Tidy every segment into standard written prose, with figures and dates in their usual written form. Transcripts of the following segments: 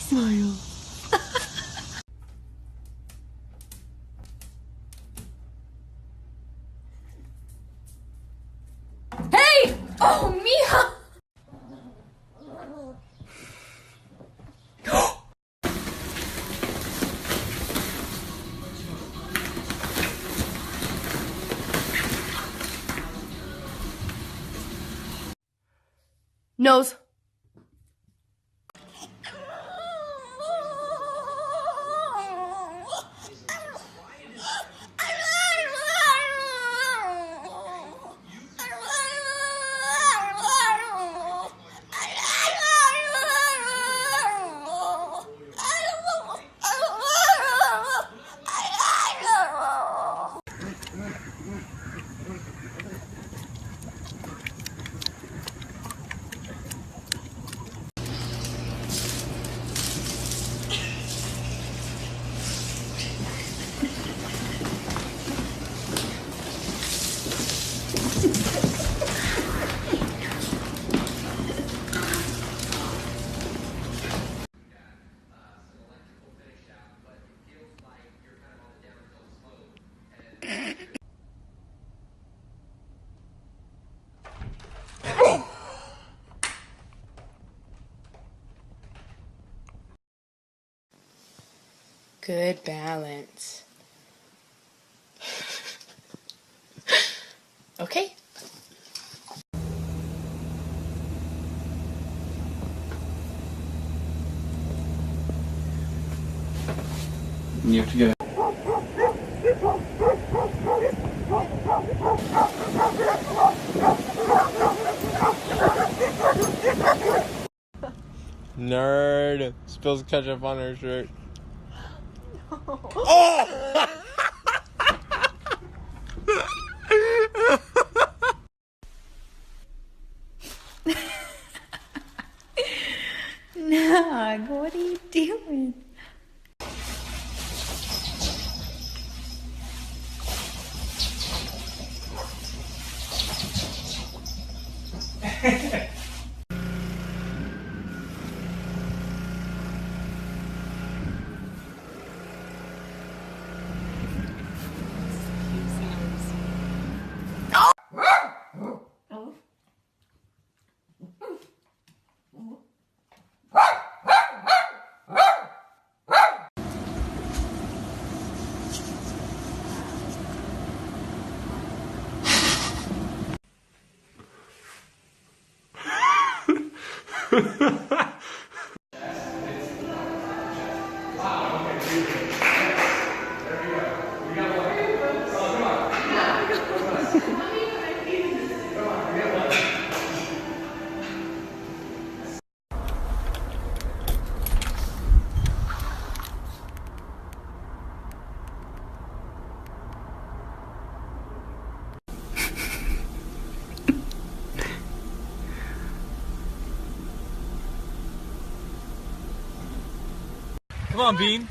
Smile. Hey! Oh, Mija! Nose. Good balance. Okay. You have to get it. Nerd spills ketchup on her shirt. Oh! Nog, what are you doing? Come on, Bean.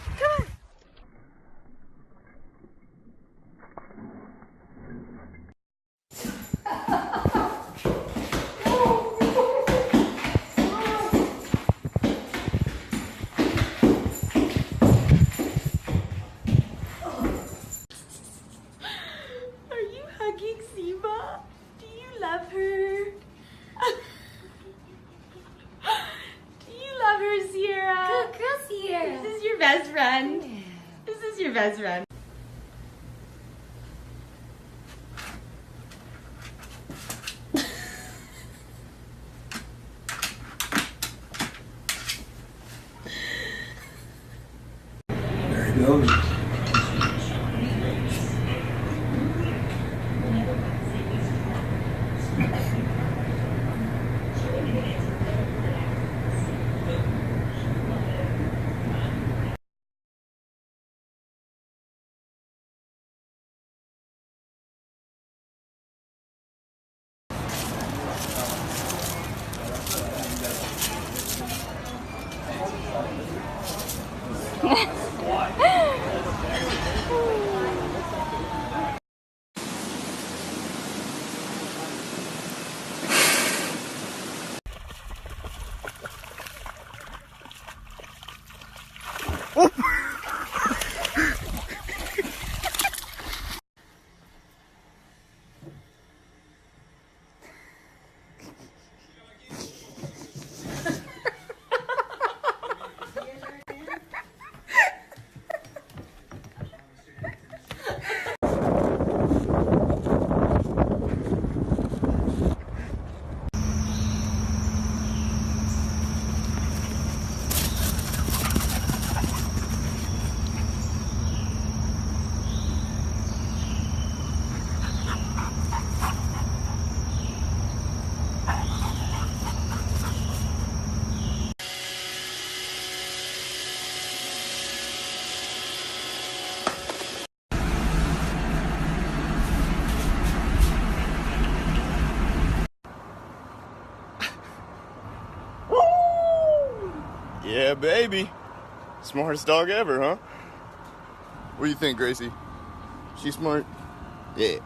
Are you hugging Siva? Do you love her? Do you love her, Sierra? Good girl, Sierra. This is your best friend. Yeah. This is your best friend. There he goes. Yeah, baby. Smartest dog ever, huh? What do you think, Gracie? She smart? Yeah.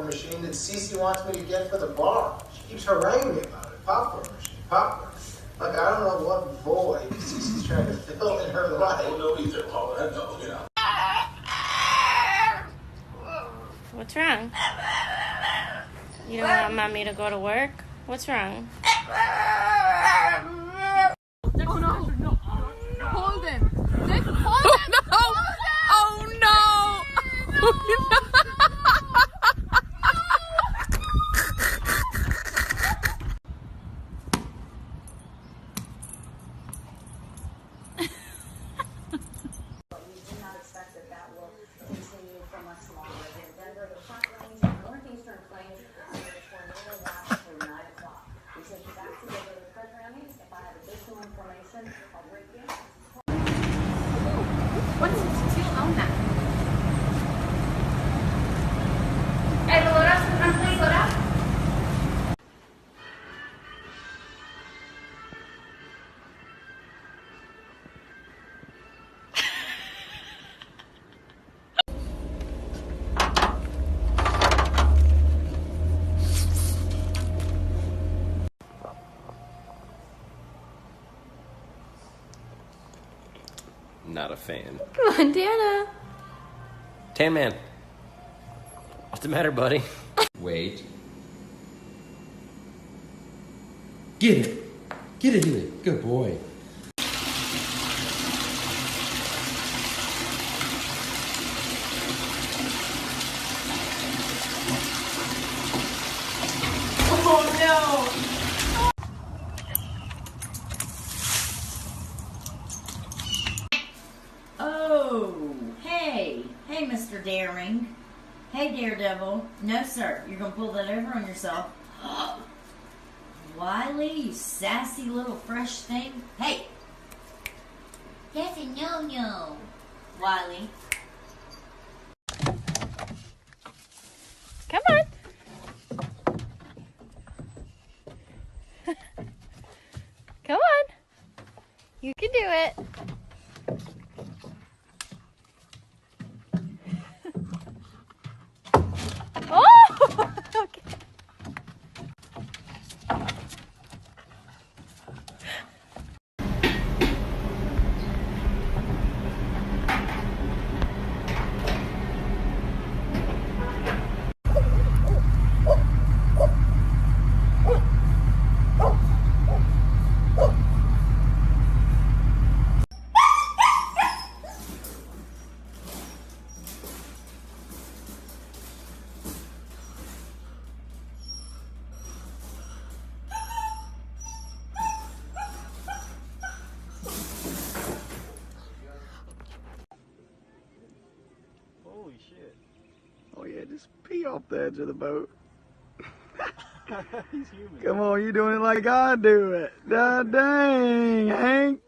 Machine that Cece wants me to get for the bar. She keeps haranguing me about it. Popcorn machine, popcorn. Like, I don't know what void Cece's trying to fill in her life. I don't know either, Paul. I know, you know. What's wrong? You don't want mommy to go to work? What's wrong? Oh no! Hold him! Nick, hold him! No! Oh no! Not a fan. Montana. Tan Man. What's the matter, buddy? Wait. Get it. Get it, Healy. Good boy. Oh, hey, Mr. Daring. Hey, Daredevil. No, sir. You're gonna pull that over on yourself. Wiley, you sassy little fresh thing. Hey, that's a no-no. Wiley. Come on. Come on. You can do it. Oh! Okay. Holy shit. Oh yeah, just pee off the edge of the boat. He's human. Come on, you doing it like I do it. Da dang, Hank.